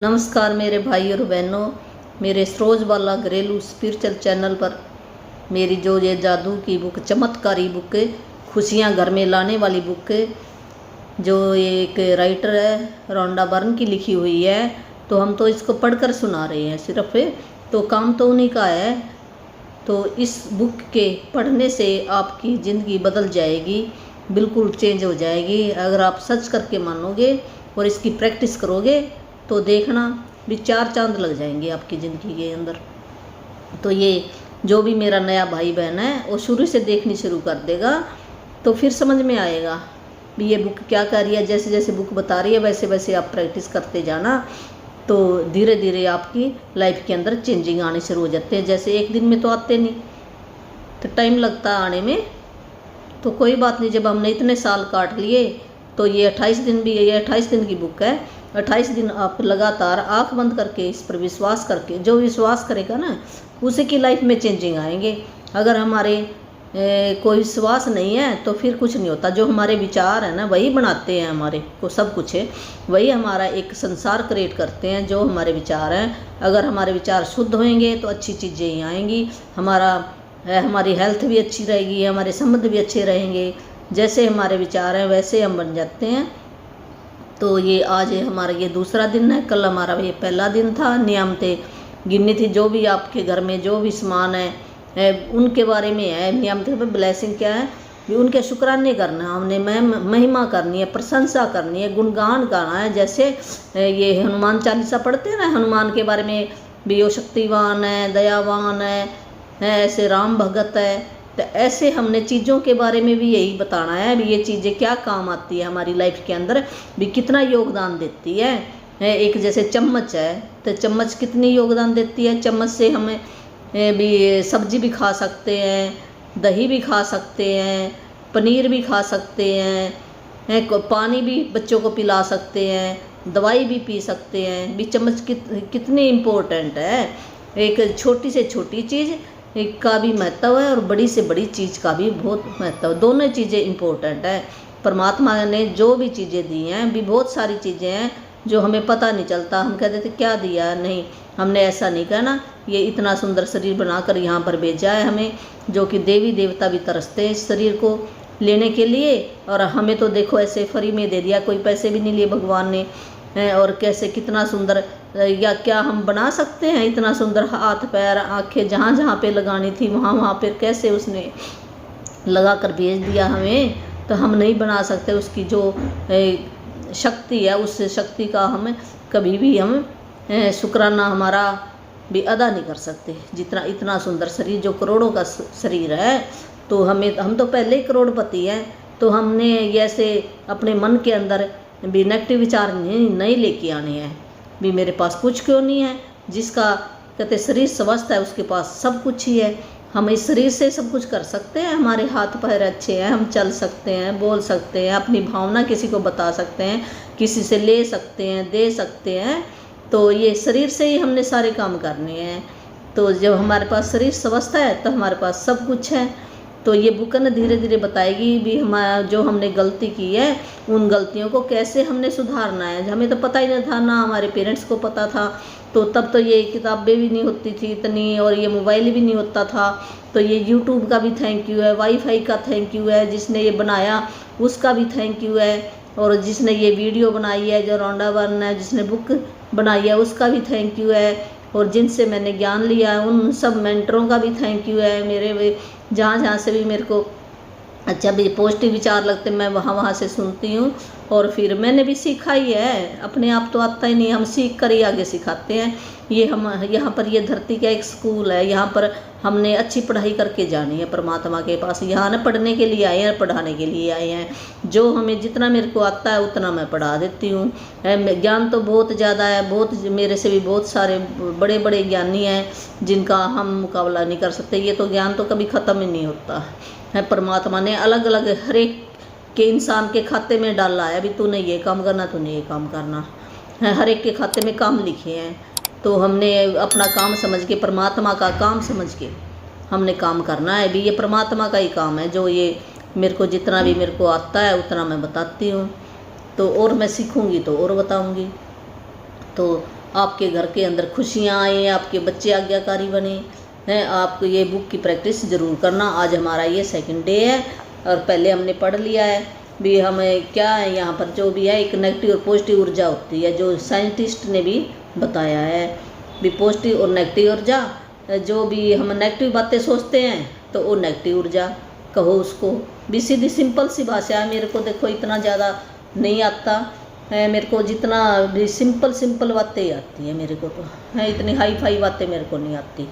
नमस्कार मेरे भाई और बहनों, मेरे सरोजबाला घरेलू स्पिरिचुअल चैनल पर मेरी जो ये जादू की बुक, चमत्कारी बुक, खुशियाँ घर में लाने वाली बुक, जो एक राइटर है रोंडा बर्न की लिखी हुई है, तो हम तो इसको पढ़कर सुना रहे हैं सिर्फ, तो काम तो उन्हीं का है। तो इस बुक के पढ़ने से आपकी ज़िंदगी बदल जाएगी, बिल्कुल चेंज हो जाएगी। अगर आप सच करके मानोगे और इसकी प्रैक्टिस करोगे तो देखना भी चार चांद लग जाएंगे आपकी ज़िंदगी के अंदर। तो ये जो भी मेरा नया भाई बहन है वो शुरू से देखनी शुरू कर देगा तो फिर समझ में आएगा भी ये बुक क्या कर रही है। जैसे जैसे बुक बता रही है वैसे वैसे आप प्रैक्टिस करते जाना, तो धीरे धीरे आपकी लाइफ के अंदर चेंजिंग आने शुरू हो जाते हैं। जैसे एक दिन में तो आते नहीं, तो टाइम लगता है आने में। तो कोई बात नहीं, जब हमने इतने साल काट लिए तो ये 28 दिन भी है, ये 28 दिन की बुक है। 28 दिन आप लगातार आंख बंद करके इस पर विश्वास करके, जो विश्वास करेगा ना उसी की लाइफ में चेंजिंग आएंगे। अगर हमारे कोई विश्वास नहीं है तो फिर कुछ नहीं होता। जो हमारे विचार है ना वही बनाते हैं हमारे को, सब कुछ है वही हमारा एक संसार क्रिएट करते हैं। जो हमारे विचार हैं, अगर हमारे विचार शुद्ध होंगे तो अच्छी चीज़ें ही आएंगी। हमारी हेल्थ भी अच्छी रहेगी, हमारे संबंध भी अच्छे रहेंगे। जैसे हमारे विचार हैं वैसे हम बन जाते हैं। तो ये आज हमारा ये दूसरा दिन है, कल हमारा ये पहला दिन था। नियामतें गिननी थी, जो भी आपके घर में जो भी सामान है उनके बारे में है। नियामतें में ब्लेसिंग क्या है भी उनके शुक्राने करना, हमने महिमा करनी है, प्रशंसा करनी है, गुणगान गाना है। जैसे ये हनुमान चालीसा पढ़ते हैं ना, हनुमान के बारे में भी वो शक्तिवान है, दयावान है, ऐसे राम भगत है। तो ऐसे हमने चीज़ों के बारे में भी यही बताना है भी ये चीज़ें क्या काम आती है हमारी लाइफ के अंदर, भी कितना योगदान देती है। एक जैसे चम्मच है, तो चम्मच कितनी योगदान देती है। चम्मच से हमें भी सब्जी भी खा सकते हैं, दही भी खा सकते हैं, पनीर भी खा सकते हैं, पानी भी बच्चों को पिला सकते हैं, दवाई भी पी सकते हैं। भी चम्मच कितनी इम्पोर्टेंट है। एक छोटी से छोटी चीज़ का भी महत्व है और बड़ी से बड़ी चीज़ का भी बहुत महत्व है। दोनों चीज़ें इम्पोर्टेंट है। परमात्मा ने जो भी चीज़ें दी हैं भी बहुत सारी चीज़ें हैं जो हमें पता नहीं चलता। हम कहते थे क्या दिया है, नहीं हमने ऐसा नहीं कहना। ये इतना सुंदर शरीर बनाकर यहाँ पर भेजा है हमें, जो कि देवी देवता भी तरसते हैं इस शरीर को लेने के लिए। और हमें तो देखो ऐसे फ्री में दे दिया, कोई पैसे भी नहीं लिए भगवान ने। और कैसे कितना सुंदर, या क्या हम बना सकते हैं इतना सुंदर हाथ पैर आंखें, जहाँ जहाँ पे लगानी थी वहाँ वहाँ पे कैसे उसने लगा कर भेज दिया हमें। तो हम नहीं बना सकते। उसकी जो शक्ति है उस शक्ति का हम कभी भी हम शुक्राना हमारा भी अदा नहीं कर सकते। जितना इतना सुंदर शरीर, जो करोड़ों का शरीर है, तो हम तो पहले ही करोड़पति हैं। तो हमने ऐसे अपने मन के अंदर भी नेगेटिव विचार नहीं लेके आने हैं भी मेरे पास कुछ क्यों नहीं है। जिसका कहते शरीर स्वस्थ है उसके पास सब कुछ ही है। हम इस शरीर से सब कुछ कर सकते हैं। हमारे हाथ पैर अच्छे हैं, हम चल सकते हैं, बोल सकते हैं, अपनी भावना किसी को बता सकते हैं, किसी से ले सकते हैं, दे सकते हैं। तो ये शरीर से ही हमने सारे काम करने हैं। तो जब हमारे पास शरीर स्वस्थ है तो हमारे पास सब कुछ है। तो ये बुक ने धीरे धीरे बताएगी भी हमारा जो हमने गलती की है उन गलतियों को कैसे हमने सुधारना है। हमें तो पता ही नहीं था, ना हमारे पेरेंट्स को पता था। तो तब तो ये किताबें भी नहीं होती थी इतनी, और ये मोबाइल भी नहीं होता था। तो ये यूट्यूब का भी थैंक यू है, वाईफाई का थैंक यू है, जिसने ये बनाया उसका भी थैंक यू है, और जिसने ये वीडियो बनाई है जो रोंडा बर्न है, जिसने बुक बनाई है उसका भी थैंक यू है, और जिनसे मैंने ज्ञान लिया है उन सब मेंटरों का भी थैंक यू है। मेरे जहाँ जहाँ से भी मेरे को अच्छा भी पॉजिटिव विचार लगते मैं वहाँ से सुनती हूँ। और फिर मैंने भी सीखा ही है, अपने आप तो आता ही नहीं, हम सीख कर ही आगे सिखाते हैं। ये हम यहाँ पर ये धरती का एक स्कूल है, यहाँ पर हमने अच्छी पढ़ाई करके जानी है परमात्मा के पास। यहाँ ना पढ़ने के लिए आए हैं, पढ़ाने के लिए आए हैं। जो हमें जितना मेरे को आता है उतना मैं पढ़ा देती हूँ। ज्ञान तो बहुत ज़्यादा है, बहुत मेरे से भी बहुत सारे बड़े बड़े ज्ञानी हैं जिनका हम मुकाबला नहीं कर सकते। ये तो ज्ञान तो कभी ख़त्म ही नहीं होता है। परमात्मा ने अलग अलग हर एक के इंसान के खाते में डाला है, अभी तूने ये काम करना, तूने ये काम करना है। हर एक के खाते में काम लिखे हैं। तो हमने अपना काम समझ के, परमात्मा का काम समझ के हमने काम करना है। भी ये परमात्मा का ही काम है। जो ये मेरे को जितना भी मेरे को आता है उतना मैं बताती हूँ। तो और मैं सीखूँगी तो और बताऊँगी। तो आपके घर के अंदर खुशियाँ आए, आपके बच्चे आज्ञाकारी बने हैं। आपको ये बुक की प्रैक्टिस ज़रूर करना। आज हमारा ये सेकंड डे है और पहले हमने पढ़ लिया है भी हमें क्या है यहाँ पर जो भी है, एक नेगेटिव और पॉजिटिव ऊर्जा होती है, जो साइंटिस्ट ने भी बताया है भी पॉजिटिव और नेगेटिव ऊर्जा। जो भी हम नेगेटिव बातें सोचते हैं तो वो नेगेटिव ऊर्जा कहो उसको भी। सीधी सिंपल सी भाषा है। मेरे को देखो इतना ज़्यादा नहीं आता है, मेरे को जितना भी सिंपल बातें ही आती है मेरे को, तो है इतनी हाई फाई बातें मेरे को नहीं आती।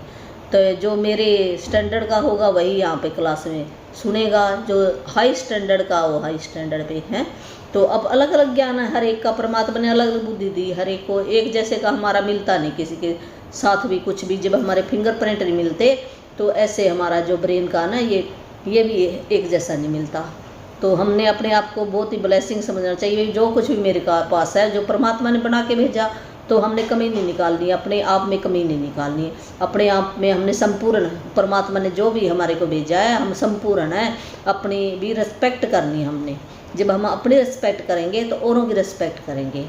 तो जो मेरे स्टैंडर्ड का होगा वही यहाँ पे क्लास में सुनेगा, जो हाई स्टैंडर्ड का वो हाई स्टैंडर्ड पे है। तो अब अलग अलग ज्ञान है हर एक का, परमात्मा ने अलग अलग बुद्धि दी हर एक को, एक जैसे का हमारा मिलता नहीं किसी के साथ भी कुछ भी। जब हमारे फिंगरप्रिंट नहीं मिलते तो ऐसे हमारा जो ब्रेन का ना ये भी एक जैसा नहीं मिलता। तो हमने अपने आप को बहुत ही ब्लेसिंग समझना चाहिए। जो कुछ भी मेरे पास है, जो परमात्मा ने बना के भेजा, तो हमने कमी नहीं निकालनी, अपने आप में कमी नहीं निकालनी। अपने आप में हमने संपूर्ण, परमात्मा ने जो भी हमारे को भेजा है हम संपूर्ण है। अपनी भी रिस्पेक्ट करनी हमने। जब हम अपनी रिस्पेक्ट करेंगे तो औरों की रिस्पेक्ट करेंगे।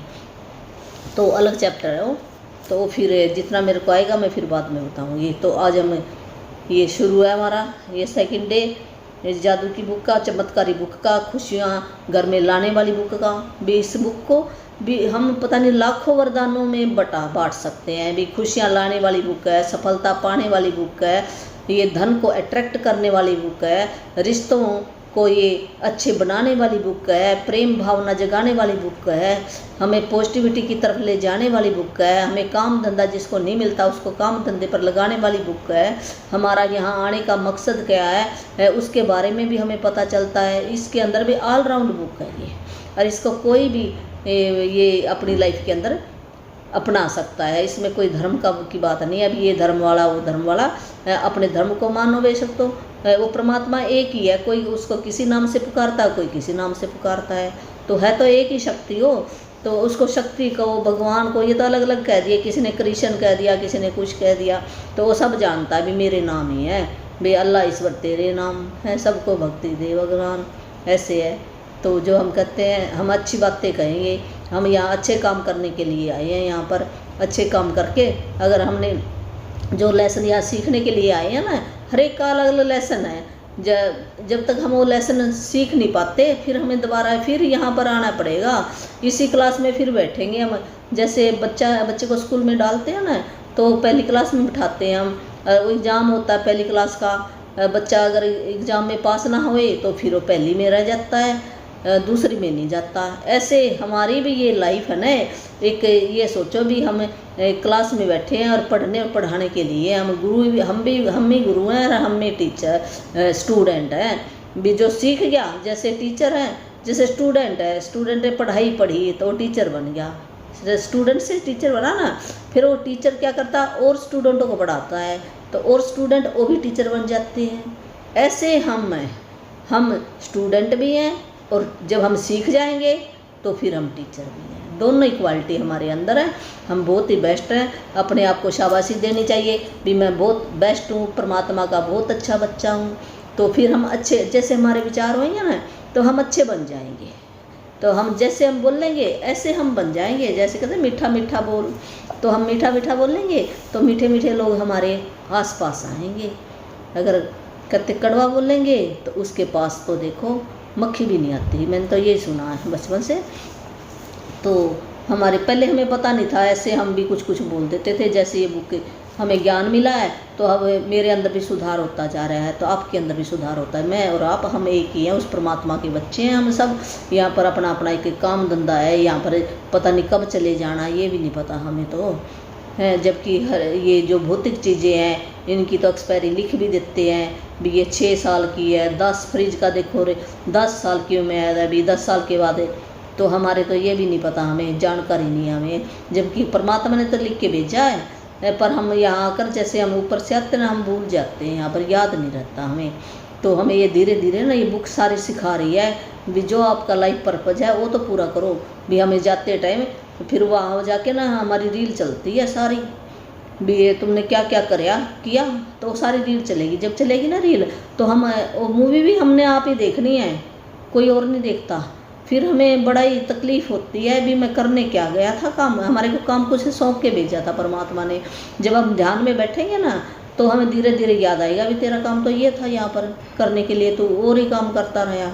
तो अलग चैप्टर है वो, तो फिर जितना मेरे को आएगा मैं फिर बाद में बताऊँगी। तो आज हम ये शुरू है हमारा ये सेकंड डे इस जादू की बुक का, चमत्कारी बुक का, खुशियाँ घर में लाने वाली बुक का भी। इस बुक को भी हम पता नहीं लाखों वरदानों में बांट सकते हैं भी। खुशियाँ लाने वाली बुक है, सफलता पाने वाली बुक है, ये धन को अट्रैक्ट करने वाली बुक है, रिश्तों को ये अच्छे बनाने वाली बुक है, प्रेम भावना जगाने वाली बुक है, हमें पॉजिटिविटी की तरफ ले जाने वाली बुक है, हमें काम धंधा जिसको नहीं मिलता उसको काम धंधे पर लगाने वाली बुक है, हमारा यहाँ आने का मकसद क्या है उसके बारे में भी हमें पता चलता है। इसके अंदर भी ऑलराउंड बुक है ये, और इसको कोई भी ये अपनी लाइफ के अंदर अपना सकता है। इसमें कोई धर्म की बात नहीं है। अब ये धर्म वाला वो धर्म वाला, अपने धर्म को मानो बेशक, तो वो परमात्मा एक ही है। कोई उसको किसी नाम से पुकारता है, कोई किसी नाम से पुकारता है, तो है तो एक ही शक्ति हो। तो उसको शक्ति को, भगवान को, ये तो अलग अलग कह दिया, किसी ने कृष्ण कह दिया, किसी ने कुछ कह दिया, तो वो सब जानता है भी मेरे नाम ही है भाई, अल्लाह ईश्वर तेरे नाम है, सबको भक्ति दे भगवान, ऐसे है। तो जो हम कहते हैं हम अच्छी बातें कहेंगे, हम यहाँ अच्छे काम करने के लिए आए हैं। यहाँ पर अच्छे काम करके अगर हमने जो लेसन यहाँ सीखने के लिए आए हैं ना, हर एक का अलग अलग लेसन है। जब तक हम वो लेसन सीख नहीं पाते फिर हमें दोबारा फिर यहाँ पर आना पड़ेगा। इसी क्लास में फिर बैठेंगे हम। जैसे बच्चे को स्कूल में डालते हैं ना, तो पहली क्लास में बिठाते हैं हम, एग्ज़ाम होता है पहली क्लास का, बच्चा अगर एग्ज़ाम में पास ना होए तो फिर वो पहली में रह जाता है, दूसरी में नहीं जाता। ऐसे हमारी भी ये लाइफ है ना। एक ये सोचो भी हम क्लास में बैठे हैं और पढ़ने और पढ़ाने के लिए, हम गुरु भी, हम ही गुरु हैं और हम ही टीचर स्टूडेंट हैं भी। जो सीख गया, जैसे टीचर हैं, जैसे स्टूडेंट है, स्टूडेंट ने पढ़ाई पढ़ी तो टीचर बन गया, स्टूडेंट से टीचर बना ना, फिर वो टीचर क्या करता है और स्टूडेंटों को पढ़ाता है, तो और स्टूडेंट वो भी टीचर बन जाते हैं। ऐसे हम स्टूडेंट भी हैं और जब हम सीख जाएंगे तो फिर हम टीचर भी हैं। दोनों इक्वालिटी हमारे अंदर है। हम बहुत ही बेस्ट हैं। अपने आप को शाबाशी देनी चाहिए भी मैं बहुत बेस्ट हूँ, परमात्मा का बहुत अच्छा बच्चा हूँ। तो फिर हम अच्छे, जैसे हमारे विचार होंगे ना, तो हम अच्छे बन जाएंगे। तो हम जैसे हम बोलेंगे ऐसे हम बन जाएंगे। जैसे कहते हैं मीठा मीठा बोल, तो हम मीठा मीठा बोलेंगे तो मीठे मीठे लोग हमारे आस पास आएंगे। अगर कहते कड़वा बोलेंगे तो उसके पास तो देखो मक्खी भी नहीं आती। मैंने तो ये सुना है बचपन से। तो हमारे पहले हमें पता नहीं था, ऐसे हम भी कुछ बोल देते थे। जैसे ये बुक हमें ज्ञान मिला है तो अब मेरे अंदर भी सुधार होता जा रहा है, तो आपके अंदर भी सुधार होता है। मैं और आप हम एक ही हैं, उस परमात्मा के बच्चे हैं हम सब। यहाँ पर अपना अपना एक काम धंधा है, यहाँ पर पता नहीं कब चले जाना ये भी नहीं पता हमें तो है। जबकि ये जो भौतिक चीज़ें हैं इनकी तो एक्सपायरी लिख भी देते हैं भी, ये 6 साल की है। 10 फ्रिज का देखो रे 10 साल की उम्र है अभी, 10 साल के बाद तो हमारे तो ये भी नहीं पता, हमें जानकारी नहीं है हमें। जबकि परमात्मा ने तो लिख के भेजा है, पर हम यहाँ आकर जैसे हम ऊपर से आते ना, हम भूल जाते हैं, यहाँ पर याद नहीं रहता हमें। तो हमें ये धीरे धीरे ना ये बुक सारी सिखा रही है भी जो आपका लाइफ पर्पज है वो तो पूरा करो भी। हमें जाते टाइम फिर वहाँ जाके ना हमारी रील चलती है सारी भी, ये तुमने क्या क्या किया तो सारी रील चलेगी। जब चलेगी ना रील तो हम वो मूवी भी हमने आप ही देखनी है, कोई और नहीं देखता। फिर हमें बड़ा ही तकलीफ़ होती है भी मैं करने क्या गया था काम, हमारे को काम कुछ सौंप के भेजा था परमात्मा ने। जब हम ध्यान में बैठेंगे ना तो हमें धीरे धीरे याद आएगा भी तेरा काम तो ये था यहाँ पर करने के लिए, तो और ही काम करता रहा।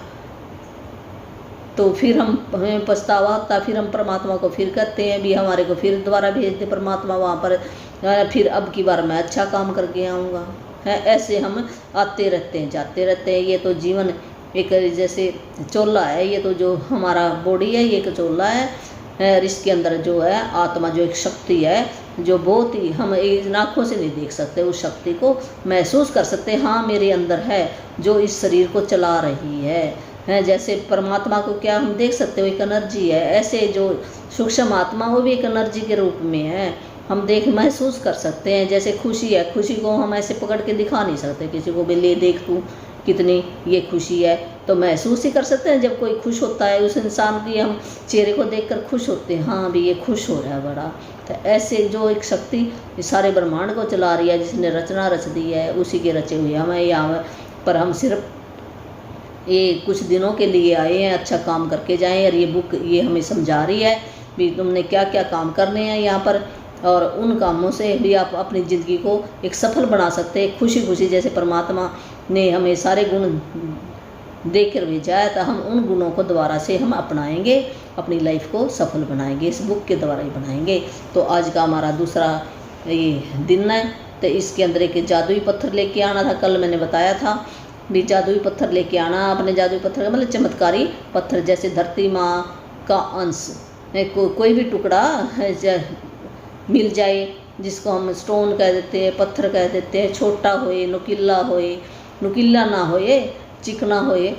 तो फिर हमें पछतावा होता, फिर हम परमात्मा को फिर कहते हैं भी हमारे को फिर दोबारा भेज दे परमात्मा वहाँ पर, फिर अब की बार मैं अच्छा काम करके आऊँगा। है ऐसे हम आते रहते हैं जाते रहते हैं। ये तो जीवन एक जैसे चोला है, ये तो जो हमारा बॉडी है ये एक चोला है, और इसके अंदर जो है आत्मा जो एक शक्ति है जो बहुत ही हम इन आँखों से नहीं देख सकते, उस शक्ति को महसूस कर सकते हैं। हाँ मेरे अंदर है जो इस शरीर को चला रही है। जैसे परमात्मा को क्या हम देख सकते हो, एक एनर्जी है, ऐसे जो सूक्ष्म आत्मा वो भी एक एनर्जी के रूप में है, हम देख महसूस कर सकते हैं। जैसे खुशी है, खुशी को हम ऐसे पकड़ के दिखा नहीं सकते किसी को भी, ले देख तू कितनी ये खुशी है, तो महसूस ही कर सकते हैं। जब कोई खुश होता है उस इंसान की हम चेहरे को देखकर खुश होते हैं, हाँ भी ये खुश हो रहा है बड़ा। तो ऐसे जो एक शक्ति सारे ब्रह्मांड को चला रही है, जिसने रचना रच दी है, उसी के रचे हुए हमें यहाँ पर हम सिर्फ ये कुछ दिनों के लिए आए हैं, अच्छा काम करके जाएं। और ये बुक ये हमें समझा रही है भी तुमने क्या क्या काम करने हैं यहाँ पर, और उन कामों से भी आप अपनी ज़िंदगी को एक सफल बना सकते हैं। खुशी खुशी जैसे परमात्मा ने हमें सारे गुण देकर भेजा है, तो हम उन गुणों को दोबारा से हम अपनाएंगे, अपनी लाइफ को सफल बनाएंगे, इस बुक के द्वारा ही बनाएंगे। तो आज का हमारा दूसरा ये दिन है, तो इसके अंदर एक जादुई पत्थर लेके आना था। कल मैंने बताया था भी जादुई पत्थर लेके आना, अपने जादुई पत्थर का मतलब चमत्कारी पत्थर, जैसे धरती माँ का अंश कोई भी टुकड़ा मिल जाए, जिसको हम स्टोन कह देते हैं, पत्थर कह देते हैं, छोटा होए, नुकीला ना होए, चिकना होए,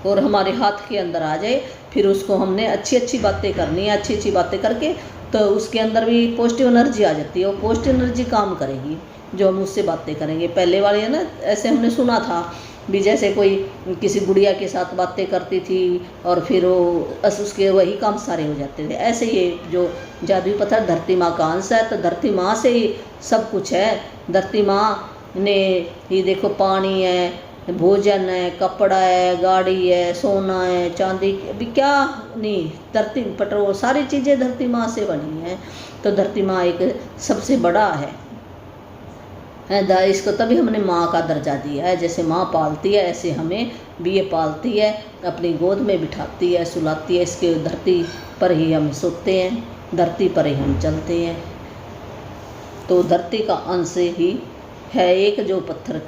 और हमारे हाथ के अंदर आ जाए, फिर उसको हमने अच्छी अच्छी बातें करनी है। अच्छी अच्छी बातें करके तो उसके अंदर भी पॉजिटिव एनर्जी आ जाती है, और पॉजिटिव एनर्जी काम करेगी जो हम उससे बातें करेंगे। पहले वाले है ना, ऐसे हमने सुना था भी जैसे कोई किसी गुड़िया के साथ बातें करती थी और फिर वो उसके वही काम सारे हो जाते थे। ऐसे ये जो जादुई पत्थर धरती माँ का अंश है, तो धरती माँ से ही सब कुछ है। धरती माँ ने ये देखो पानी है, भोजन है, कपड़ा है, गाड़ी है, सोना है, चांदी अभी क्या नहीं, धरती पेट्रोल सारी चीज़ें धरती माँ से बनी हैं। तो धरती माँ एक सबसे बड़ा है। इसको तभी हमने माँ का दर्जा दिया है। जैसे माँ पालती है ऐसे हमें भी ये पालती है, अपनी गोद में बिठाती है, सुलाती है। इसके धरती पर ही हम सोते हैं, धरती पर ही हम चलते हैं। तो धरती का अंश ही है एक जो पत्थर,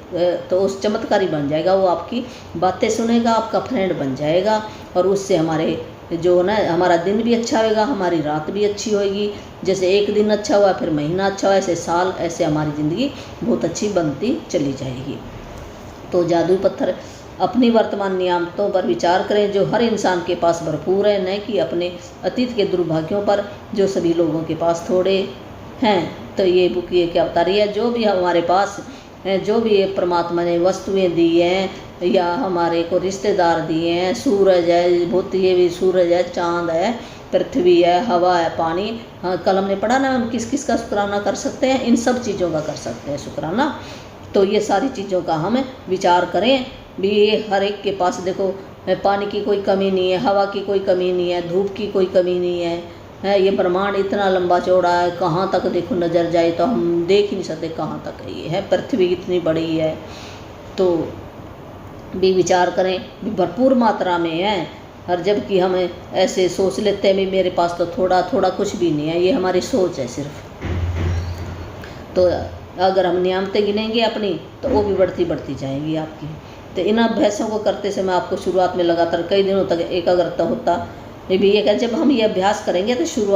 तो उस चमत्कारी बन जाएगा, वो आपकी बातें सुनेगा, आपका फ्रेंड बन जाएगा, और उससे हमारे जो ना हमारा दिन भी अच्छा होएगा, हमारी रात भी अच्छी होएगी। जैसे एक दिन अच्छा हुआ फिर महीना अच्छा हुआ, ऐसे साल, ऐसे हमारी ज़िंदगी बहुत अच्छी बनती चली जाएगी। तो जादुई पत्थर अपनी वर्तमान नियामतों पर विचार करें जो हर इंसान के पास भरपूर है, न कि अपने अतीत के दुर्भाग्यों पर जो सभी लोगों के पास थोड़े हैं। तो ये बुक ये क्या बता रही है, जो भी हमारे पास जो भी परमात्मा ने वस्तुएं दी हैं या हमारे को रिश्तेदार दिए हैं, सूरज है, बहुत ये भी सूरज है, चांद है, पृथ्वी है, हवा है, पानी। हाँ कल हमने पढ़ा ना, हम किस किस का शुक्राना कर सकते हैं, इन सब चीज़ों का कर सकते हैं शुक्राना। तो ये सारी चीज़ों का हम विचार करें भी। ये हर एक के पास देखो पानी की कोई कमी नहीं है, हवा की कोई कमी नहीं है, धूप की कोई कमी नहीं है। ये ब्रह्मांड इतना लंबा चौड़ा है, कहाँ तक देखो नज़र जाए तो हम देख ही नहीं सकते कहाँ तक ये है। पृथ्वी इतनी बड़ी है, तो भी विचार करें भी भरपूर मात्रा में है। और जबकि हम ऐसे सोच लेते हैं भी मेरे पास तो थोड़ा थोड़ा कुछ भी नहीं है, ये हमारी सोच है सिर्फ। तो अगर हम नियामतें गिनेंगे अपनी तो वो भी बढ़ती बढ़ती जाएंगी आपकी। तो इन अभ्यासों को करते समय आपको शुरुआत में लगातार कई दिनों तक एकाग्रता होता ये भी एक है। जब हम ये अभ्यास करेंगे तो शुरू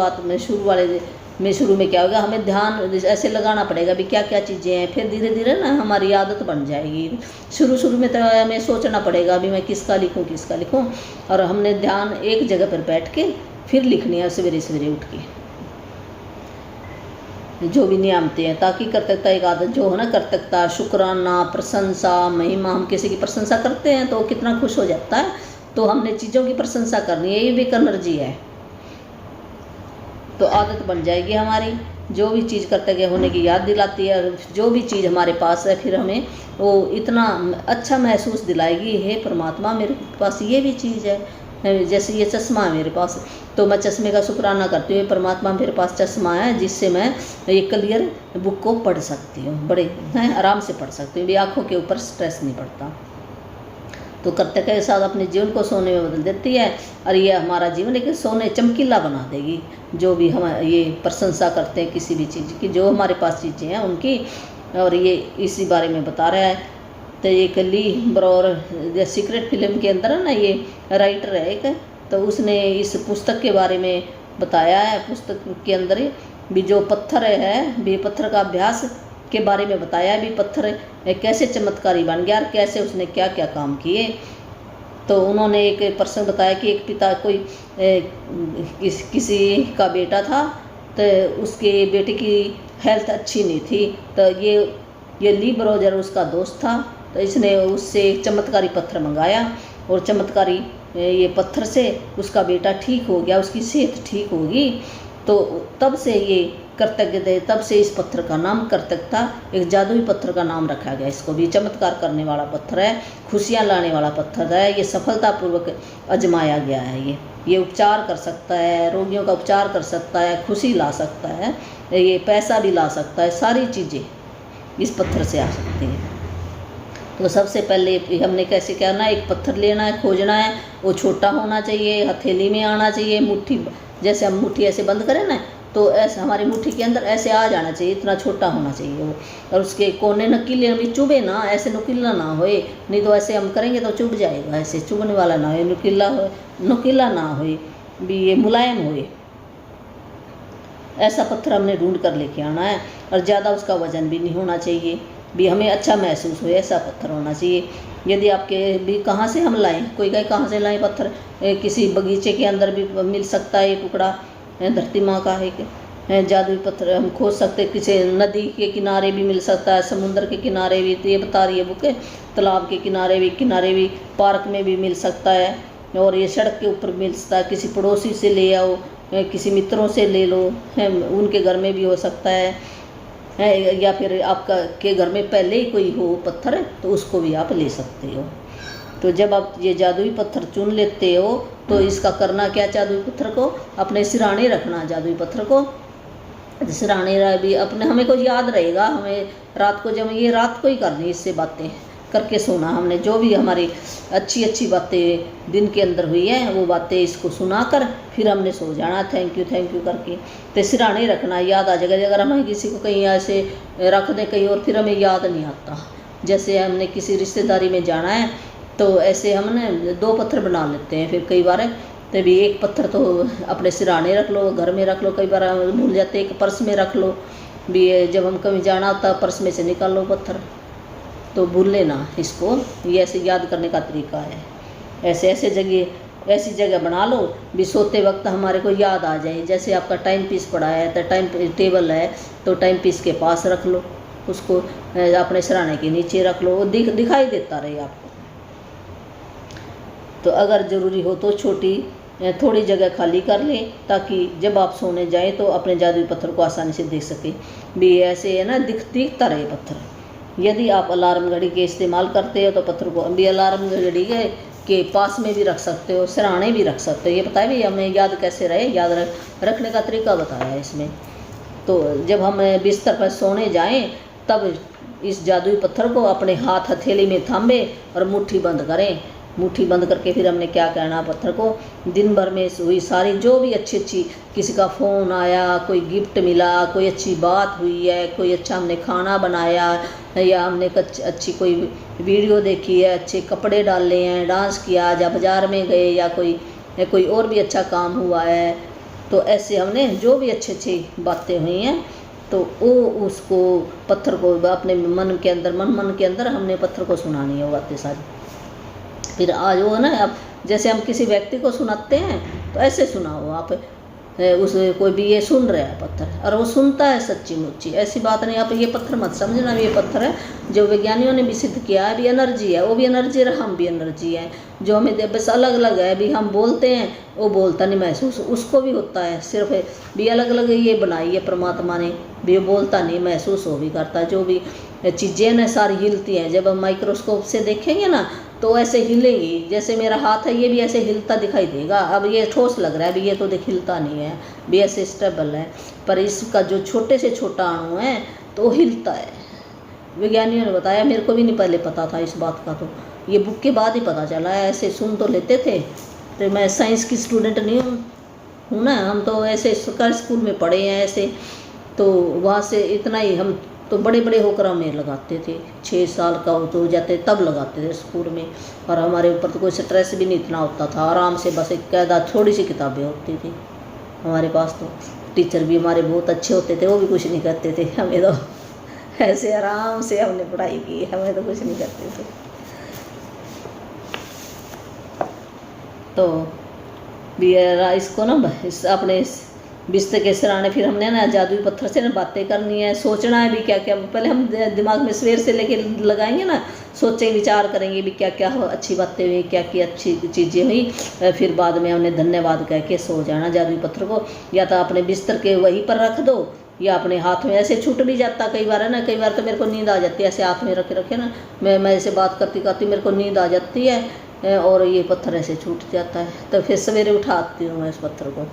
में क्या होगा, हमें ध्यान ऐसे लगाना पड़ेगा भी क्या क्या चीज़ें हैं, फिर धीरे धीरे ना हमारी आदत बन जाएगी। शुरू में तो हमें सोचना पड़ेगा भी मैं किसका लिखूं, और हमने ध्यान एक जगह पर बैठ के फिर लिखनी है सवेरे सवेरे उठ के जो भी नियामते हैं, ताकि कर्तव्यता एक आदत जो है ना, कर्तव्यता, शुक्राना, प्रशंसा, महिमा। हम किसी की प्रशंसा करते हैं तो कितना खुश हो जाता है, तो हमने चीज़ों की प्रशंसा करनी है, ये भी एक एनर्जी है। तो आदत बन जाएगी हमारी, जो भी चीज़ कर्तव्य होने की याद दिलाती है, जो भी चीज़ हमारे पास है फिर हमें वो इतना अच्छा महसूस दिलाएगी, हे परमात्मा मेरे पास ये भी चीज़ है, जैसे ये चश्मा है मेरे पास, तो मैं चश्मे का शुक्राना करती हूँ, परमात्मा मेरे पास चश्मा है जिससे मैं ये क्लियर बुक को पढ़ सकती हूँ, बड़े हैं आराम से पढ़ सकती हूँ, भी आँखों के ऊपर स्ट्रेस नहीं पड़ता। तो कर्तव्य के साथ अपने जीवन को सोने में बदल देती है, और ये हमारा जीवन एक सोने चमकीला बना देगी। जो भी हम ये प्रशंसा करते हैं किसी भी चीज़ की, जो हमारे पास चीज़ें हैं उनकी, और ये इसी बारे में बता रहा है। तो एक ली ब्रॉर सीक्रेट फिल्म के अंदर है ना, ये राइटर है एक, तो उसने इस पुस्तक के बारे में बताया है। पुस्तक के अंदर भी जो पत्थर है, भी पत्थर का अभ्यास के बारे में बताया है, भी पत्थर कैसे चमत्कारी बन गया और कैसे उसने क्या क्या काम किए। तो उन्होंने एक प्रसंग बताया कि एक पिता कोई किसी का बेटा था, तो उसके बेटे की हेल्थ अच्छी नहीं थी, तो ये ली ब्रोजर उसका दोस्त था, तो इसने उससे चमत्कारी पत्थर मंगाया, और चमत्कारी ये पत्थर से उसका बेटा ठीक हो गया, उसकी सेहत ठीक होगी। तो तब से ये कृतज्ञ थे, तब से इस पत्थर का नाम कृतज्ञ था, एक जादुई पत्थर का नाम रखा गया इसको भी। चमत्कार करने वाला पत्थर है, खुशियाँ लाने वाला पत्थर है, ये सफलतापूर्वक आजमाया गया है। ये उपचार कर सकता है, रोगियों का उपचार कर सकता है, खुशी ला सकता है, ये पैसा भी ला सकता है, सारी चीज़ें इस पत्थर से आ सकती हैं। तो सबसे पहले हमने कैसे करना है, एक पत्थर लेना है, खोजना है, वो छोटा होना चाहिए, हथेली में आना चाहिए, मुट्ठी जैसे हम मुट्ठी ऐसे बंद करें ना, तो ऐसे हमारी मुट्ठी के अंदर ऐसे आ जाना चाहिए, इतना छोटा होना चाहिए वो। और उसके कोने नकीले भी चुभे ना, ऐसे नुकीला ना होए, नहीं तो ऐसे हम करेंगे तो चुभ जाएगा, ऐसे चुभने वाला ना हो, नुकीला ना होए, भी ये मुलायम होए। ऐसा पत्थर हमने ढूंढ कर लेके आना है, और ज़्यादा उसका वजन भी नहीं होना चाहिए, भी हमें अच्छा महसूस हो, ऐसा पत्थर होना चाहिए। यदि आपके भी कहाँ से हम लाएं, कोई कहे कहाँ से लाएं पत्थर, किसी बगीचे के अंदर भी मिल सकता है ये टुकड़ा, धरती माँ का एक जादुई पत्थर हम खोज सकते, किसी नदी के किनारे भी मिल सकता है, समुद्र के किनारे भी, तो ये बता रही है बुक, तालाब के किनारे भी, पार्क में भी मिल सकता है, और ये सड़क के ऊपर मिल सकता है। किसी पड़ोसी से ले आओ, किसी मित्रों से ले लो, उनके घर में भी हो सकता है, या फिर आपका के घर में पहले ही कोई हो पत्थर, तो उसको भी आप ले सकते हो। तो जब आप ये जादुई पत्थर चुन लेते हो, तो इसका करना क्या, जादुई पत्थर को अपने सिराने रखना, जादुई पत्थर को सिराने भी अपने, हमें को याद रहेगा, हमें रात को, जब ये रात को ही करनी, इससे बातें करके सोना हमने, जो भी हमारी अच्छी अच्छी बातें दिन के अंदर हुई है वो बातें इसको सुनाकर फिर हमने सो जाना, थैंक यू करके। तो सिराने रखना, याद आ जाएगा। अगर हम किसी को कहीं ऐसे रख दें कहीं और, फिर हमें याद नहीं आता। जैसे हमने किसी रिश्तेदारी में जाना है, तो ऐसे हमने 2 पत्थर बना लेते हैं, फिर कई बार तो भी एक पत्थर तो अपने सिराने रख लो, घर में रख लो, कई बार भूल जाते, एक पर्स में रख लो भी, जब हम कहीं जाना होता पर्स में से निकाल लो पत्थर, तो भूल लेना इसको। ये ऐसे याद करने का तरीका है। ऐसी जगह बना लो भी सोते वक्त हमारे को याद आ जाए। जैसे आपका टाइम पीस पड़ा है, तो टाइम टेबल है, तो टाइम पीस के पास रख लो, उसको अपने सिराने के नीचे रख लो, वो दिखाई देता रहे आपको। तो अगर ज़रूरी हो तो थोड़ी जगह खाली कर लें, ताकि जब आप सोने जाएं तो अपने जादुई पत्थर को आसानी से देख सकें भी। ऐसे है ना, दिखता रहे पत्थर। यदि आप अलार्म घड़ी के इस्तेमाल करते हो, तो पत्थर को भी अलार्म घड़ी के पास में भी रख सकते हो, सिराने भी रख सकते हो। ये बताया भी हमें याद कैसे रहे, याद रखने का तरीका बताया है इसमें। तो जब हम बिस्तर पर सोने जाएं, तब इस जादुई पत्थर को अपने हाथ हथेली में थामे और मुट्ठी बंद करें। मुट्ठी बंद करके फिर हमने क्या कहना, पत्थर को दिन भर में हुई सारी जो भी अच्छी किसी का फ़ोन आया, कोई गिफ्ट मिला, कोई अच्छी बात हुई है, कोई अच्छा हमने खाना बनाया, या हमने अच्छी कोई वीडियो देखी है, अच्छे कपड़े डाले हैं, डांस किया, या बाज़ार में गए, या कोई और भी अच्छा काम हुआ है, तो ऐसे हमने जो भी अच्छी बातें हुई हैं, तो वो उसको पत्थर को अपने मन के अंदर हमने पत्थर को सुनानी है बातें सारी। फिर आज वो ना, आप जैसे हम किसी व्यक्ति को सुनाते हैं, तो ऐसे सुनाओ आप, उस कोई भी ये सुन रहा है पत्थर, और वो सुनता है सच्ची मुच्ची, ऐसी बात नहीं। आप ये पत्थर मत समझना, ये पत्थर है जो वैज्ञानिकों ने भी सिद्ध किया है, भी एनर्जी है, वो भी एनर्जी है, हम भी एनर्जी है, जो हमें बस अलग अलग है। भी हम बोलते हैं, वो बोलता नहीं महसूस, उसको भी होता है, सिर्फ भी अलग अलग ये बनाई है परमात्मा ने, भी वो बोलता नहीं महसूस हो भी करता। जो भी चीज़ें ना सारी हिलती हैं, जब हम माइक्रोस्कोप से देखेंगे ना, तो ऐसे हिलेगी, जैसे मेरा हाथ है ये भी ऐसे हिलता दिखाई देगा। अब ये ठोस लग रहा है, अभी ये तो देख हिलता नहीं है, भी ऐसे स्टेबल है, पर इसका जो छोटे से छोटा अणु है तो हिलता है। विज्ञानियों ने बताया, मेरे को भी नहीं पहले पता था इस बात का, तो ये बुक के बाद ही पता चला है। ऐसे सुन तो लेते थे, तो मैं साइंस की स्टूडेंट नहीं हूँ ना, हम तो ऐसे सरकारी स्कूल में पढ़े हैं ऐसे, तो वहाँ से इतना ही, हम तो बड़े बड़े होकर हमें लगाते थे, 6 साल का हो जाते तब लगाते थे स्कूल में, और हमारे ऊपर तो कोई स्ट्रेस भी नहीं इतना होता था, आराम से बस एक कायदा थोड़ी सी किताबें होती थी हमारे पास। तो टीचर भी हमारे बहुत अच्छे होते थे, वो भी कुछ नहीं करते थे हमें, तो ऐसे आराम से हमने पढ़ाई की, हमें तो कुछ नहीं करते थे। तो भी इसको ना इस अपने बिस्तर के सराहने फिर हमने ना जादुई पत्थर से ना बातें करनी है, सोचना है भी क्या क्या, पहले हम दिमाग में सवेर से लेके लगाएंगे ना, सोचेंगे विचार करेंगे भी क्या क्या अच्छी बातें हुई, क्या क्या अच्छी चीज़ें हुई, फिर बाद में हमने धन्यवाद कह के सो जाना। जादुई पत्थर को या तो अपने बिस्तर के वहीं पर रख दो, या अपने हाथ में, ऐसे छूट भी जाता कई बार है ना, कई बार तो मेरे को नींद आ जाती है, ऐसे हाथ में रखे रखे ना, मैं ऐसे बात करती करती मेरे को नींद आ जाती है और ये पत्थर ऐसे छूट जाता है, तो फिर सवेरे उठाती हूँ मैं इस पत्थर को।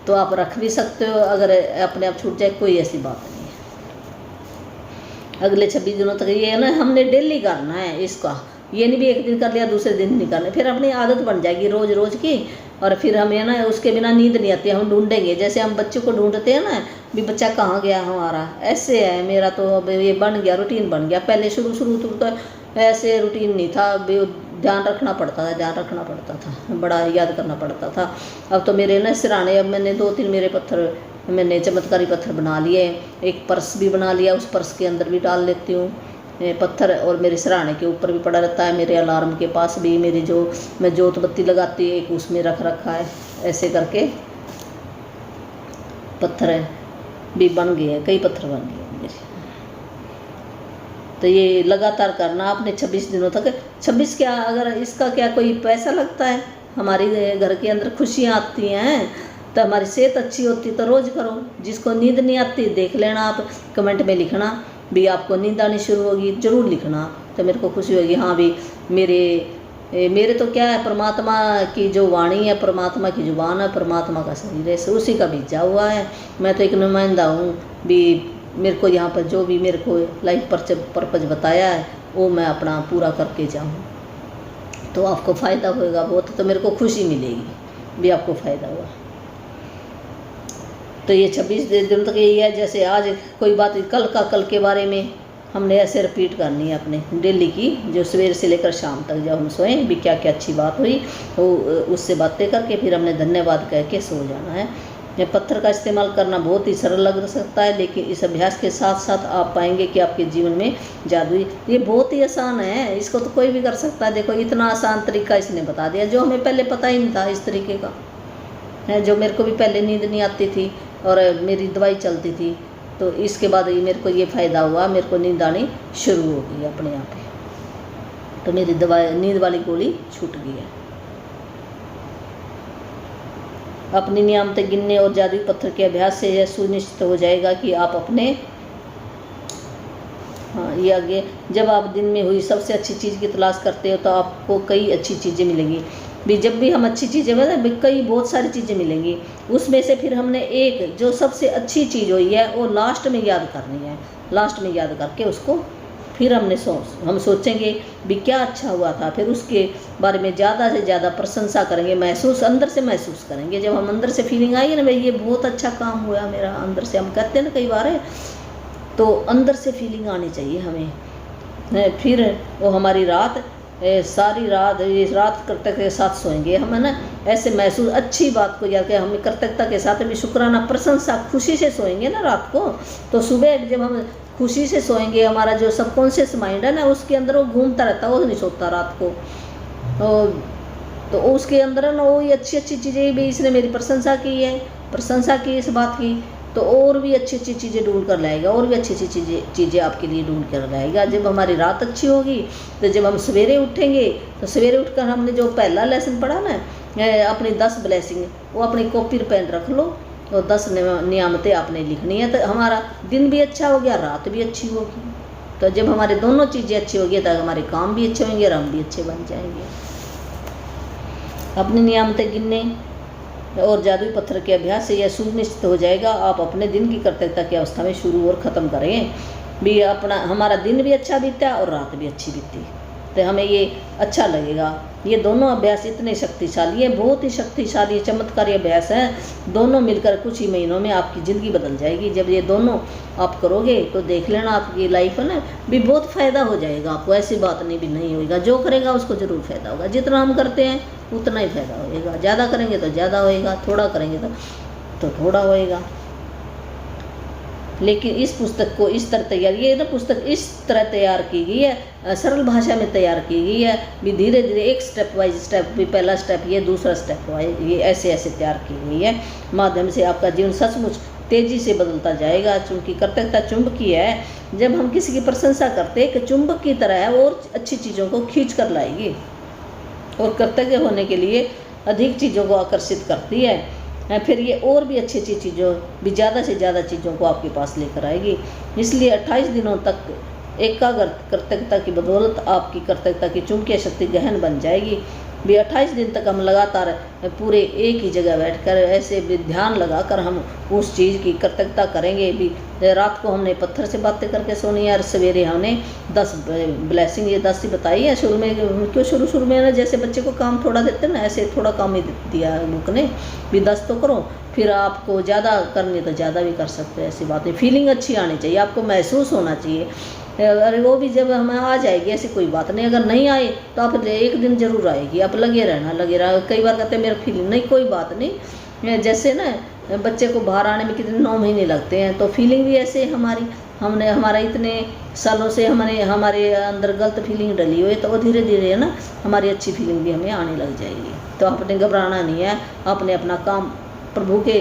तो आप रख भी सकते हो, अगर अपने आप छूट जाए कोई ऐसी बात नहीं है। अगले 26 दिनों तक ये है ना, हमने डेली करना है इसका, ये नहीं भी एक दिन कर लिया दूसरे दिन नहीं करना, फिर अपनी आदत बन जाएगी रोज़ रोज़ की, और फिर हमें ना उसके बिना नींद नहीं आती, हम ढूंढेंगे, जैसे हम बच्चों को ढूंढते हैं ना भी बच्चा कहाँ गया हमारा, ऐसे है मेरा तो अब ये बन गया, रूटीन बन गया। पहले शुरू तो ऐसे रूटीन नहीं था, ध्यान रखना पड़ता था, बड़ा याद करना पड़ता था। अब तो मेरे ना सिराने, अब मैंने 2-3 मेरे पत्थर, मैंने चमत्कारी पत्थर बना लिए, एक पर्स भी बना लिया, उस पर्स के अंदर भी डाल लेती हूँ पत्थर, और मेरे सिराने के ऊपर भी पड़ा रहता है, मेरे अलार्म के पास भी, मेरी जो मैं जोत बत्ती लगाती है एक उसमें रख रखा है। ऐसे करके पत्थर भी बन गए हैं, कई पत्थर बन गए मेरे। तो ये लगातार करना आपने 26 दिनों तक। 26 क्या, अगर इसका क्या कोई पैसा लगता है, हमारी घर के अंदर खुशियाँ आती हैं, तो हमारी सेहत अच्छी होती, तो रोज़ करो। जिसको नींद नहीं आती देख लेना, आप कमेंट में लिखना भी आपको नींद आनी शुरू होगी, ज़रूर लिखना, तो मेरे को खुशी होगी। हाँ भी मेरे तो क्या है, परमात्मा की जो वाणी है, परमात्मा की जुबान है, परमात्मा का शरीर है, उसी का भेजा हुआ है, मैं तो एक नुमाइंदा हूँ भी। मेरे को यहाँ पर जो भी मेरे को लाइफ पर्पज बताया है वो मैं अपना पूरा करके जाऊँ, तो आपको फ़ायदा होगा बहुत, तो मेरे को खुशी मिलेगी भी आपको फ़ायदा हुआ। तो ये 26 दिन तक यही है। जैसे आज कोई बात, कल के बारे में हमने ऐसे रिपीट करनी है अपने डेली की, जो सवेर से लेकर शाम तक जब हम सोएं भी क्या क्या अच्छी बात हुई, वो उससे बातें करके फिर हमने धन्यवाद कह के सो जाना है। ये पत्थर का इस्तेमाल करना बहुत ही सरल लग सकता है, लेकिन इस अभ्यास के साथ साथ आप पाएंगे कि आपके जीवन में जादुई, ये बहुत ही आसान है, इसको तो कोई भी कर सकता है। देखो इतना आसान तरीका इसने बता दिया, जो हमें पहले पता ही नहीं था इस तरीके का है। जो मेरे को भी पहले नींद नहीं आती थी और मेरी दवाई चलती थी, तो इसके बाद मेरे को ये फ़ायदा हुआ, मेरे को नींद आनी शुरू हो गई अपने आप ही, तो मेरी दवाई नींद वाली गोली छूट गई है। अपनी नियामतें गिनने और जादुई पत्थर के अभ्यास से यह सुनिश्चित हो जाएगा कि आप अपने, हाँ ये आगे, जब आप दिन में हुई सबसे अच्छी चीज़ की तलाश करते हो तो आपको कई अच्छी चीज़ें मिलेंगी भी। जब भी हम अच्छी चीज़ें मतलब कई बहुत सारी चीज़ें मिलेंगी, उसमें से फिर हमने एक जो सबसे अच्छी चीज़ हुई है वो लास्ट में याद करनी है। लास्ट में याद करके उसको फिर हम सोचेंगे भी क्या अच्छा हुआ था, फिर उसके बारे में ज़्यादा से ज़्यादा प्रशंसा करेंगे, अंदर से महसूस करेंगे। जब हम अंदर से फीलिंग आई ना भाई ये बहुत अच्छा काम हुआ मेरा, अंदर से हम कहते हैं ना कई बार है, तो अंदर से फीलिंग आनी चाहिए हमें। फिर वो हमारी रात, सारी रात, ये रात कृतज्ञता के साथ सोएंगे हम, है ना, ऐसे महसूस अच्छी बात को याद कर हम कृतज्ञता के साथ भी शुक्राना प्रशंसा खुशी से सोएंगे ना रात को, तो सुबह जब हम खुशी से सोएंगे, हमारा जो सबकॉन्शियस माइंड है ना उसके अंदर वो घूमता रहता है, वो नहीं सोता रात को, तो उसके अंदर ना वो ये अच्छी अच्छी चीज़ें भी, इसने मेरी प्रशंसा की इस बात की, तो और भी अच्छी अच्छी चीज़ें ढूंढ कर लाएगा, और भी अच्छी अच्छी चीज़ें आपके लिए ढूंढ कर लाएगा। जब हमारी रात अच्छी होगी तो जब हम सवेरे उठेंगे, तो सवेरे उठकर हमने जो पहला लेसन पढ़ा ना अपनी 10 ब्लेसिंग, वो अपनी कॉपी पेन रख लो, और 10 नियामतें आपने लिखनी है, तो हमारा दिन भी अच्छा हो गया, रात भी अच्छी होगी। तो जब हमारे दोनों चीज़ें अच्छी होगी तो हमारे काम भी अच्छे होंगे और हम भी अच्छे बन जाएंगे। अपनी नियामतें गिनने और जादुई पत्थर के अभ्यास से यह सुनिश्चित हो जाएगा आप अपने दिन की कर्तव्यता की अवस्था में शुरू और ख़त्म करें भी अपना हमारा दिन भी अच्छा बीता और रात भी अच्छी बीती, तो हमें ये अच्छा लगेगा। ये दोनों अभ्यास इतने शक्तिशाली है, बहुत ही शक्तिशाली चमत्कारी अभ्यास है। दोनों मिलकर कुछ ही महीनों में आपकी ज़िंदगी बदल जाएगी। जब ये दोनों आप करोगे तो देख लेना आपकी लाइफ है ना भी बहुत फ़ायदा हो जाएगा आपको। ऐसी बात नहीं भी नहीं होएगा, जो करेगा उसको ज़रूर फ़ायदा होगा। जितना हम करते हैं उतना ही फ़ायदा होएगा, ज़्यादा करेंगे तो ज़्यादा होएगा, थोड़ा करेंगे तो थोड़ा होएगा। लेकिन इस पुस्तक को इस तरह तैयार, ये ना पुस्तक इस तरह तैयार की गई है, सरल भाषा में तैयार की गई है भी धीरे धीरे एक स्टेप वाइज स्टेप भी, पहला स्टेप ये, दूसरा स्टेप वाइज ये, ऐसे ऐसे तैयार की गई है। माध्यम से आपका जीवन सचमुच तेज़ी से बदलता जाएगा। चूँकि कर्तव्यता चुंबकीय है, जब हम किसी की प्रशंसा करते हैं कि चुंबक की तरह है, और अच्छी चीज़ों को खींच कर लाएगी और कर्तव्य होने के लिए अधिक चीज़ों को आकर्षित करती है। फिर ये और भी अच्छी अच्छी चीज़ों भी, ज़्यादा से ज़्यादा चीज़ों को आपके पास लेकर आएगी। इसलिए 28 दिनों तक एकाग्र कर्तव्यता की बदौलत आपकी कर्तव्यता की चुंबकीय शक्ति गहन बन जाएगी। भी 28 दिन तक हम लगातार पूरे एक ही जगह बैठकर ऐसे भी ध्यान लगाकर हम उस चीज़ की कर्तव्यता करेंगे। भी रात को हमने पत्थर से बातें करके सोनी है और सवेरे हमने 10 ब्लेसिंग, ये 10 ही बताई है शुरू में। क्यों शुरू में ना जैसे बच्चे को काम थोड़ा देते हैं ना, ऐसे थोड़ा काम ही दिया है बुक ने भी 10 तो करो, फिर आपको ज़्यादा करनी तो ज़्यादा भी कर सकते हैं। ऐसी बात नहीं, फीलिंग अच्छी आनी चाहिए, आपको महसूस होना चाहिए। अरे वो भी जब हमें आ जाएगी ऐसी कोई बात नहीं, अगर नहीं आए तो आप एक दिन जरूर आएगी, आप लगे रहना। कई बार कहते हैं मेरा फीलिंग नहीं, कोई बात नहीं। जैसे ना बच्चे को बाहर आने में कितने 9 महीने लगते हैं, तो फीलिंग भी ऐसे हमारा इतने सालों से हमारे अंदर गलत फीलिंग डली हुई, तो वो धीरे धीरे ना हमारी अच्छी फीलिंग भी हमें आने लग जाएगी। तो आपने घबराना नहीं है, आपने अपना काम प्रभु के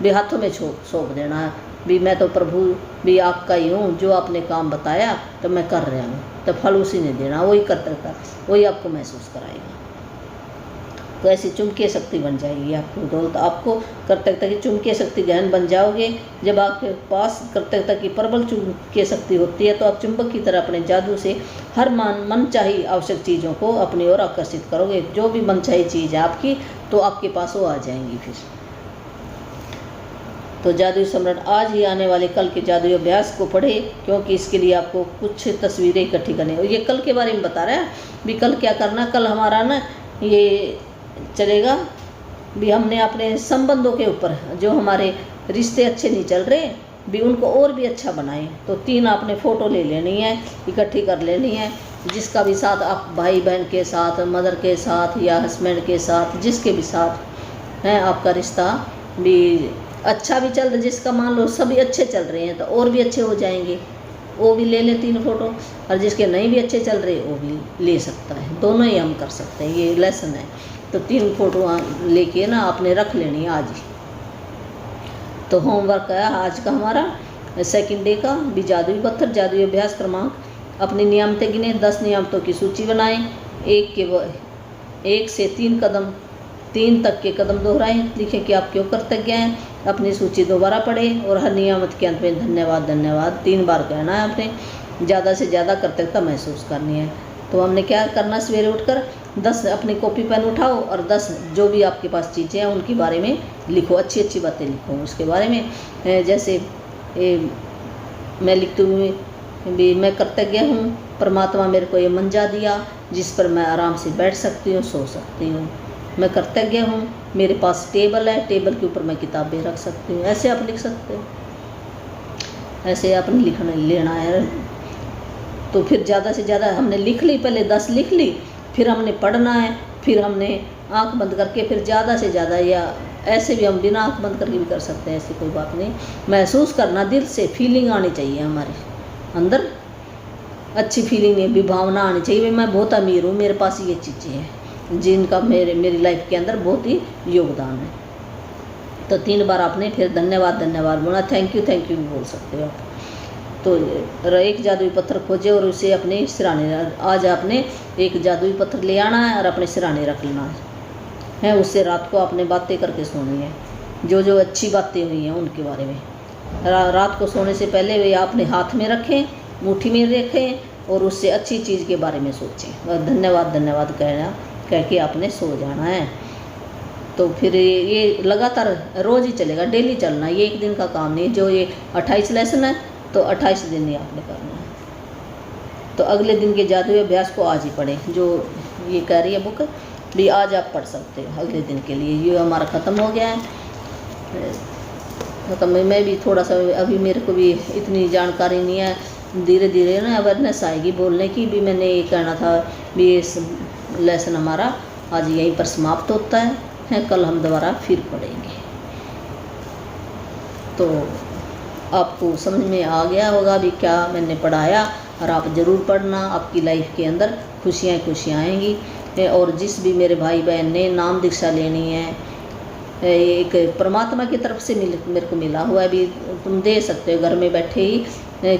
भी हाथों में सौंप देना है। भी मैं तो प्रभु भी आपका ही हूँ, जो आपने काम बताया तो मैं कर रहा हूँ, तो फल उसी ने देना, वही कर्तव्यता वही आपको महसूस कराएगा। तो ऐसी चुंबकीय शक्ति बन जाएगी आपकी बदौलत। आपको कर्तव्यता की चुंबकीय शक्ति गहन बन जाओगे। जब आपके पास कर्तव्यता की प्रबल चुंबकीय शक्ति होती है तो आप चुंबक की तरह अपने जादू से हर मनचाही आवश्यक चीज़ों को अपनी ओर आकर्षित करोगे। जो भी मनचाही चीज़ है आपकी, तो आपके पास वो आ जाएंगी। फिर तो जादुई सम्राट आज ही आने वाले कल के जादुई अभ्यास को पढ़े, क्योंकि इसके लिए आपको कुछ तस्वीरें इकट्ठी करनी है। ये कल के बारे में बता रहा है भी कल क्या करना। कल हमारा ना ये चलेगा भी हमने अपने संबंधों के ऊपर, जो हमारे रिश्ते अच्छे नहीं चल रहे भी उनको और भी अच्छा बनाएं। तो 3 आपने फ़ोटो ले लेनी है, इकट्ठी कर लेनी है, जिसका भी साथ आप भाई बहन के साथ, मदर के साथ या हस्बैंड के साथ, जिसके भी साथ हैं आपका रिश्ता भी अच्छा भी चल रहा है, जिसका मान लो सभी अच्छे चल रहे हैं तो और भी अच्छे हो जाएंगे, वो भी ले लें 3 फ़ोटो। और जिसके नहीं भी अच्छे चल रहे वो भी ले सकता है, दोनों ही हम कर सकते हैं, ये लेसन है। तो 3 फ़ोटो लेके ना आपने रख लेनी है आज ही। तो होमवर्क है आज का हमारा सेकंड डे का भी जादुई पत्थर, जादुई अभ्यास क्रमांक। अपनी नियामतें गिने, 10 नियामतों की सूची बनाएं, 1 से 3 कदम, 3 तक के कदम दोहराएं, लिखें कि आप क्यों कर्तव्य हैं। अपनी सूची दोबारा पढ़ें और हर नियामत के अंत में धन्यवाद धन्यवाद 3 बार कहना है। आपने ज़्यादा से ज़्यादा कर्तव्यता महसूस करनी है। तो हमने क्या करना, सवेरे उठकर 10 अपनी कॉपी पेन उठाओ और 10 जो भी आपके पास चीज़ें हैं उनके बारे में लिखो, अच्छी अच्छी बातें लिखो उसके बारे में। जैसे मैं लिखती हूँ भी मैं कर्तव्य हूँ, परमात्मा मेरे को ये मंजा दिया जिस पर मैं आराम से बैठ सकती हूँ, सो सकती हूँ। मैं कर्तव्य हूँ, मेरे पास टेबल है, टेबल के ऊपर मैं किताबें रख सकती हूँ। ऐसे आप लिख सकते हो, ऐसे आपने लिखना लेना है। तो फिर ज़्यादा से ज़्यादा हमने लिख ली, पहले 10 लिख ली, फिर हमने पढ़ना है, फिर हमने आंख बंद करके फिर ज़्यादा से ज़्यादा, या ऐसे भी हम बिना आंख बंद करके भी कर सकते हैं, ऐसी कोई बात नहीं। महसूस करना, दिल से फीलिंग आनी चाहिए हमारे अंदर, अच्छी फीलिंग नहीं भी, भावना आनी चाहिए मैं बहुत अमीर हूँ, मेरे पास ये चीज़ें हैं जिनका मेरी लाइफ के अंदर बहुत ही योगदान है। तो 3 बार आपने फिर धन्यवाद धन्यवाद बोला, थैंक यू भी बोल सकते हो आप। तो एक जादुई पत्थर खोजे और उसे अपने सिराने, आज आपने एक जादुई पत्थर ले आना है और अपने सिराने रख लेना है। उससे रात को आपने बातें करके सोनी है, जो जो अच्छी बातें हुई हैं उनके बारे में। रात को सोने से पहले वे आपने हाथ में रखें मुट्ठी में रखें और उससे अच्छी चीज़ के बारे में सोचें। और धन्यवाद कह के आपने सो जाना है। तो फिर ये लगातार रोज़ ही चलेगा, डेली चलना, ये एक दिन का काम नहीं। जो ये 28 लेसन है तो 28 दिन ही आपने करना है। तो अगले दिन के जादुई अभ्यास को आज ही पढ़ें। जो ये कह रही है बुक भी आज आप पढ़ सकते हो अगले दिन के लिए। ये हमारा ख़त्म हो गया है। तो मैं भी थोड़ा सा, अभी मेरे को भी इतनी जानकारी नहीं है, धीरे धीरे ना अवेयरनेस आएगी बोलने की भी। मैंने ये कहना था भी ये लेसन हमारा आज यहीं पर समाप्त होता है। कल हम दोबारा फिर पढ़ेंगे। तो आपको समझ में आ गया होगा भी क्या मैंने पढ़ाया, और आप ज़रूर पढ़ना। आपकी लाइफ के अंदर खुशियाँ आएंगी। और जिस भी मेरे भाई बहन ने नाम दीक्षा लेनी है, एक परमात्मा की तरफ से मेरे को मिला हुआ है भी, तुम दे सकते हो घर में बैठे ही।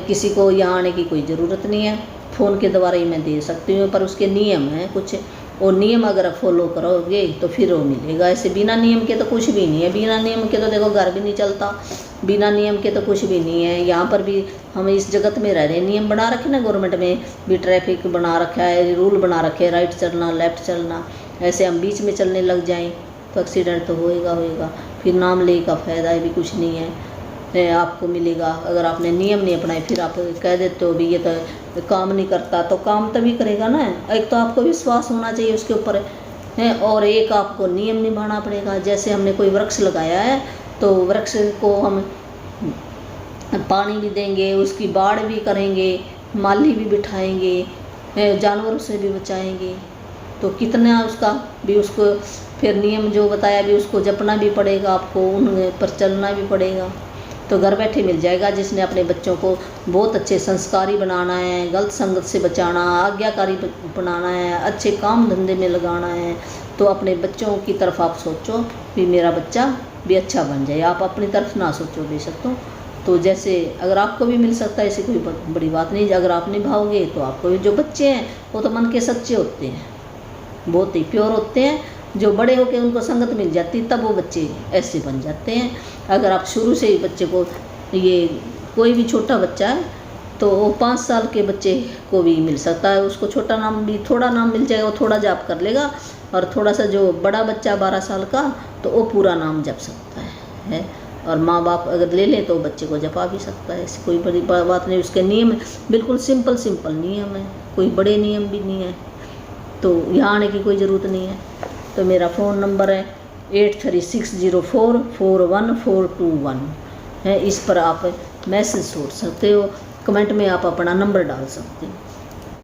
किसी को यहाँ आने की कोई ज़रूरत नहीं है, फ़ोन के द्वारा ही मैं दे सकती हूँ। पर उसके नियम हैं कुछ, और नियम अगर आप फॉलो करोगे तो फिर वो मिलेगा। ऐसे बिना नियम के तो कुछ भी नहीं है। बिना नियम के तो देखो घर भी नहीं चलता, बिना नियम के तो कुछ भी नहीं है। यहाँ पर भी हम इस जगत में रह रहे हैं, नियम बना रखे ना गवर्नमेंट में भी, ट्रैफिक बना रखा है, रूल बना रखे हैं, राइट चलना लेफ़्ट चलना। ऐसे हम बीच में चलने लग जाएँ तो एक्सीडेंट तो होएगा। फिर नाम ले का फ़ायदा है भी कुछ नहीं है आपको मिलेगा। अगर आपने नियम नहीं अपनाए, फिर आप कह देते हो भी ये तो काम नहीं करता, तो काम तभी करेगा ना। एक तो आपको विश्वास होना चाहिए उसके ऊपर है, और एक आपको नियम निभाना पड़ेगा। जैसे हमने कोई वृक्ष लगाया है तो वृक्ष को हम पानी भी देंगे, उसकी बाड़ भी करेंगे, माली भी बिठाएंगे, जानवरों से भी बचाएंगे। तो कितना उसका भी, उसको फिर नियम जो बताया भी उसको जपना भी पड़ेगा, आपको उन पर चलना भी पड़ेगा। तो घर बैठे मिल जाएगा। जिसने अपने बच्चों को बहुत अच्छे संस्कारी बनाना है, गलत संगत से बचाना, आज्ञाकारी बनाना है, अच्छे काम धंधे में लगाना है, तो अपने बच्चों की तरफ आप सोचो भी मेरा बच्चा भी अच्छा बन जाए। आप अपनी तरफ ना सोचो बेशक। तो जैसे अगर आपको भी मिल सकता है, ऐसी कोई बड़ी बात नहीं। अगर आप निभाओगे तो आपको भी, जो बच्चे हैं वो तो मन के सच्चे होते हैं, बहुत ही प्योर होते हैं। जो बड़े होकर उनको संगत मिल जाती तब वो बच्चे ऐसे बन जाते हैं। अगर आप शुरू से ही बच्चे को, ये कोई भी छोटा बच्चा है तो वो 5 साल के बच्चे को भी मिल सकता है, उसको छोटा नाम भी, थोड़ा नाम मिल जाएगा, वो थोड़ा जाप कर लेगा। और थोड़ा सा जो बड़ा बच्चा 12 साल का, तो वो पूरा नाम जप सकता है। और माँ बाप अगर ले लें तो बच्चे को जपा भी सकता है। ऐसी कोई बड़ी बात नहीं। उसके नियम बिल्कुल सिंपल नियम है, कोई बड़े नियम भी नहीं है। तो यहाँ आने की कोई ज़रूरत नहीं है। तो मेरा फ़ोन नंबर है 8360441421 है। इस पर आप मैसेज छोड़ सकते हो, कमेंट में आप अपना नंबर डाल सकते हो।